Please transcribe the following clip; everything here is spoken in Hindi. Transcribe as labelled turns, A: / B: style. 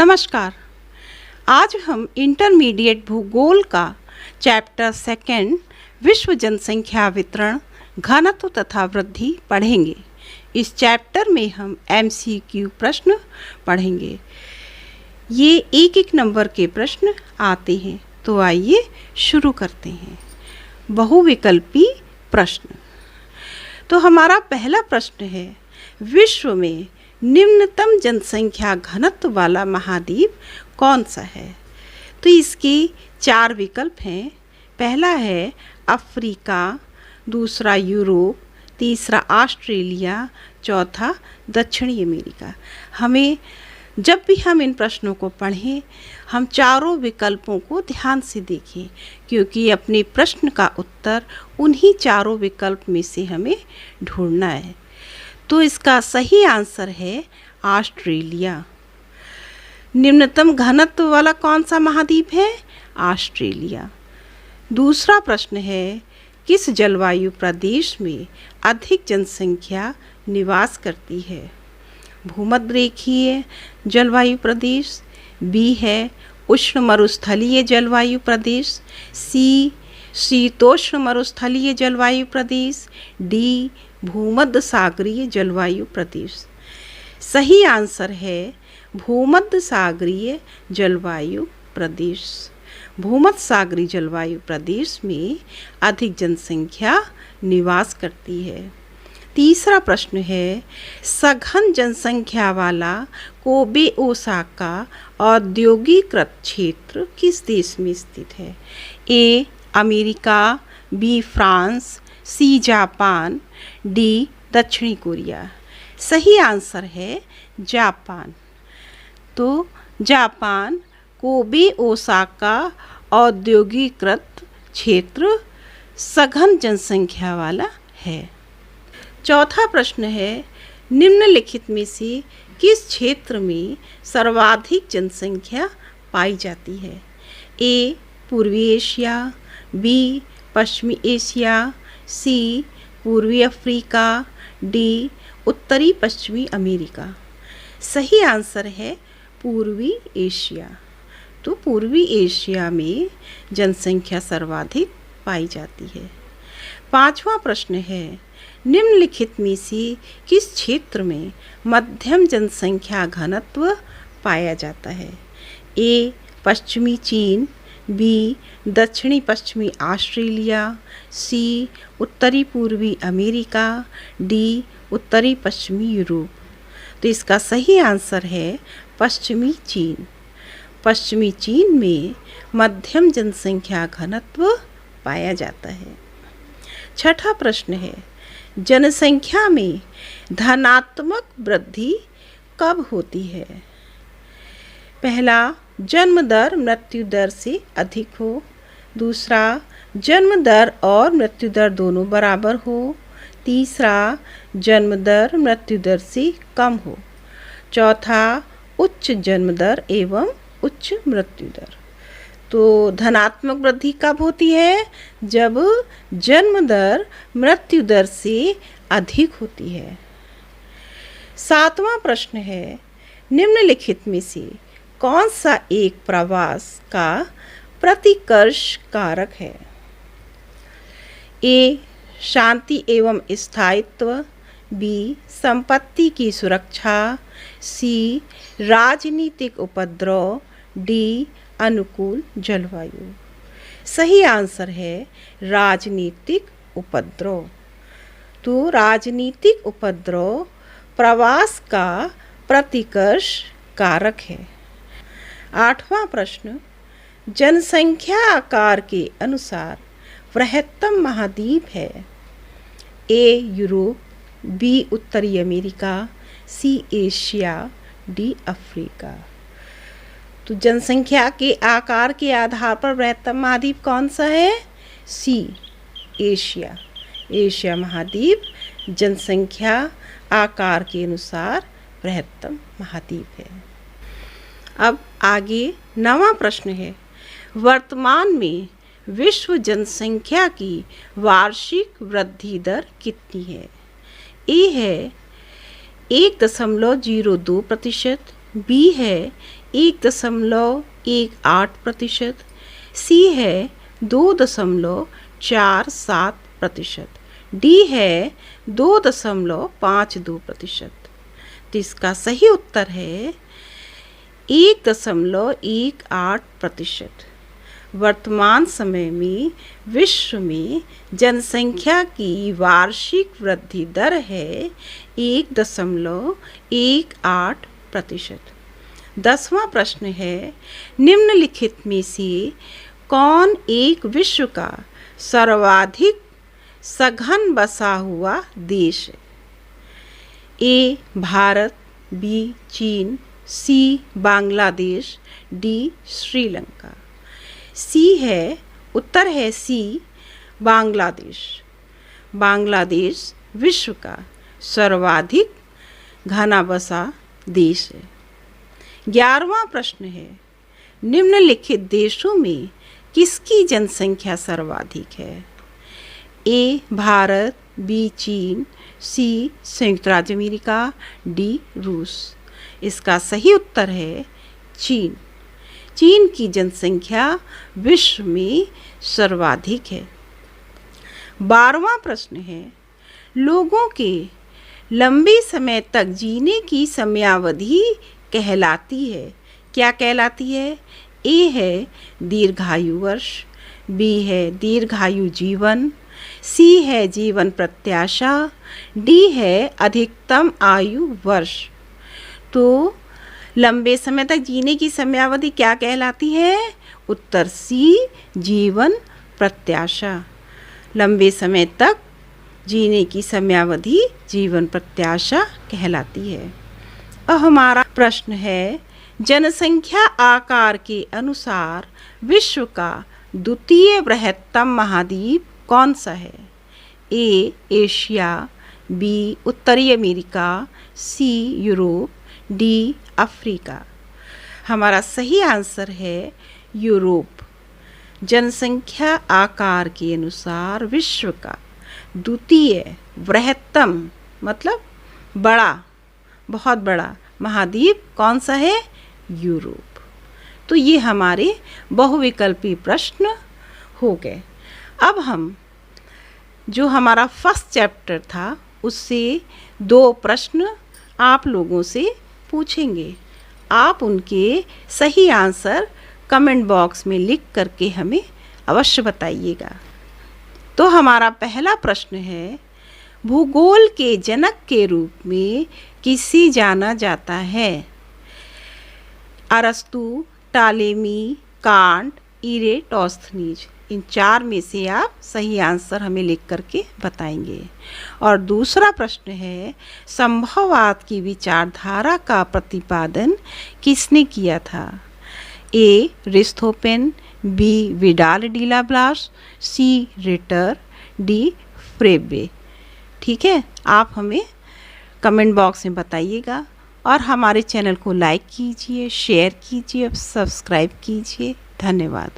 A: नमस्कार। आज हम इंटरमीडिएट भूगोल का चैप्टर सेकंड विश्व जनसंख्या वितरण घनत्व तथा वृद्धि पढ़ेंगे। इस चैप्टर में हम MCQ प्रश्न पढ़ेंगे। ये एक एक नंबर के प्रश्न आते हैं, तो आइए शुरू करते हैं। बहुविकल्पी प्रश्न। तो हमारा पहला प्रश्न है, विश्व में निम्नतम जनसंख्या घनत्व वाला महाद्वीप कौन सा है? तो इसके 4 विकल्प हैं। पहला है अफ्रीका, दूसरा यूरोप, तीसरा ऑस्ट्रेलिया, चौथा दक्षिणी अमेरिका। हमें जब भी हम इन प्रश्नों को पढ़ें, हम चारों विकल्पों को ध्यान से देखें, क्योंकि अपने प्रश्न का उत्तर उन्हीं चारों विकल्प में से हमें ढूंढना है। तो इसका सही आंसर है ऑस्ट्रेलिया। निम्नतम घनत्व वाला कौन सा महाद्वीप है? ऑस्ट्रेलिया। दूसरा प्रश्न है, किस जलवायु प्रदेश में अधिक जनसंख्या निवास करती है? भूमध्यरेखीय जलवायु प्रदेश, बी है उष्ण मरुस्थलीय जलवायु प्रदेश, सी शीतोष्ण मरुस्थलीय जलवायु प्रदेश, डी भूमध्य सागरीय जलवायु प्रदेश। सही आंसर है भूमध्य सागरीय जलवायु प्रदेश। भूमध्य सागरीय जलवायु प्रदेश में अधिक जनसंख्या निवास करती है। तीसरा प्रश्न है, सघन जनसंख्या वाला कोबे ओसाका औद्योगिकृत क्षेत्र किस देश में स्थित है? A America, B France, C Japan, D दक्षिणी कोरिया। सही आंसर है जापान। तो जापान कोबे ओसाका औद्योगिकृत क्षेत्र सघन जनसंख्या वाला है। चौथा प्रश्न है, निम्नलिखित में से किस क्षेत्र में सर्वाधिक जनसंख्या पाई जाती है? ए पूर्वी एशिया, बी पश्चिमी एशिया, सी पूर्वी अफ्रीका, डी उत्तरी पश्चिमी अमेरिका। सही आंसर है पूर्वी एशिया। तो पूर्वी एशिया में जनसंख्या सर्वाधिक पाई जाती है। पांचवा प्रश्न है, निम्नलिखित में से किस क्षेत्र में मध्यम जनसंख्या घनत्व पाया जाता है? ए पश्चिमी चीन, बी दक्षिणी पश्चिमी ऑस्ट्रेलिया, सी उत्तरी पूर्वी अमेरिका, डी उत्तरी पश्चिमी यूरोप। तो इसका सही आंसर है पश्चिमी चीन। पश्चिमी चीन में मध्यम जनसंख्या घनत्व पाया जाता है। छठा प्रश्न है, जनसंख्या में धनात्मक वृद्धि कब होती है? पहला, जन्म दर मृत्यु दर से अधिक हो, दूसरा जन्म दर और मृत्यु दर दोनों बराबर हो, तीसरा जन्म दर मृत्यु दर से कम हो, चौथा उच्च जन्म दर एवं उच्च मृत्यु दर। तो धनात्मक वृद्धि कब होती है? जब जन्म दर मृत्यु दर से अधिक होती है। सातवां प्रश्न है, निम्नलिखित में से कौन सा एक प्रवास का प्रतिकर्ष कारक है? ए शांति एवं स्थायित्व, बी संपत्ति की सुरक्षा, सी राजनीतिक उपद्रव, डी अनुकूल जलवायु। सही आंसर है राजनीतिक उपद्रव। तो राजनीतिक उपद्रव प्रवास का प्रतिकर्ष कारक है। आठवां प्रश्न, जनसंख्या आकार के अनुसार वृहत्तम महाद्वीप है? ए यूरोप, बी उत्तरी America, C Asia, D Africa. तो जनसंख्या के आकार के आधार पर वृहत्तम महाद्वीप कौन सा है? C Asia. एशिया महाद्वीप जनसंख्या आकार के अनुसार वृहत्तम महाद्वीप है। अब आगे 9वां प्रश्न है, वर्तमान में विश्व जनसंख्या की वार्षिक वृद्धि दर कितनी है? ए है 1.02%, बी है 1.18%, सी है 2.47%, डी है 2.52%। तो इसका सही उत्तर है 1.18%। वर्तमान समय में विश्व में जनसंख्या की वार्षिक वृद्धि दर है 1.18%। 10वां प्रश्न है, निम्नलिखित में से कौन एक विश्व का सर्वाधिक सघन बसा हुआ देश है? ए भारत, बी चीन, सी बांग्लादेश, डी श्रीलंका। सी है, उत्तर है सी बांग्लादेश। बांग्लादेश विश्व का सर्वाधिक घना बसा देश है। 11वां प्रश्न है, निम्नलिखित देशों में किसकी जनसंख्या सर्वाधिक है? ए भारत, बी चीन, सी संयुक्त राज्य अमेरिका, डी रूस। इसका सही उत्तर है चीन। चीन की जनसंख्या विश्व में सर्वाधिक है। 12वां प्रश्न है, लोगों के लंबे समय तक जीने की समयावधि कहलाती है, क्या कहलाती है? ए है दीर्घायु वर्ष, बी है दीर्घायु जीवन, सी है जीवन प्रत्याशा, डी है अधिकतम आयु वर्ष। तो लंबे समय तक जीने की समयावधि क्या कहलाती है? उत्तर सी जीवन प्रत्याशा। लंबे समय तक जीने की समयावधि जीवन प्रत्याशा कहलाती है। अब हमारा प्रश्न है, जनसंख्या आकार के अनुसार विश्व का द्वितीय बृहत्तम महाद्वीप कौन सा है? ए एशिया, बी उत्तरी अमेरिका, सी यूरोप, डी अफ्रीका। हमारा सही आंसर है यूरोप। जनसंख्या आकार के अनुसार विश्व का द्वितीय बृहत्तम मतलब बड़ा, बहुत बड़ा महाद्वीप कौन सा है? यूरोप। तो ये हमारे बहुविकल्पी प्रश्न हो गए। अब हम जो हमारा फर्स्ट चैप्टर था उससे 2 प्रश्न आप लोगों से पूछेंगे। आप उनके सही आंसर कमेंट बॉक्स में लिख करके हमें अवश्य बताइएगा। तो हमारा पहला प्रश्न है, भूगोल के जनक के रूप में किसे जाना जाता है? अरस्तु, टालेमी, कांट, इरेटोस्थनीज। इन 4 में से आप सही आंसर हमें लिख करके बताएंगे। और दूसरा प्रश्न है, संभववाद की विचारधारा का प्रतिपादन किसने किया था? ए रिस्थोपेन, बी विडाल डीला ब्लास, सी रिटर, डी फ्रेबे। ठीक है, आप हमें कमेंट बॉक्स में बताइएगा और हमारे चैनल को लाइक कीजिए, शेयर कीजिए, सब्सक्राइब कीजिए। धन्यवाद।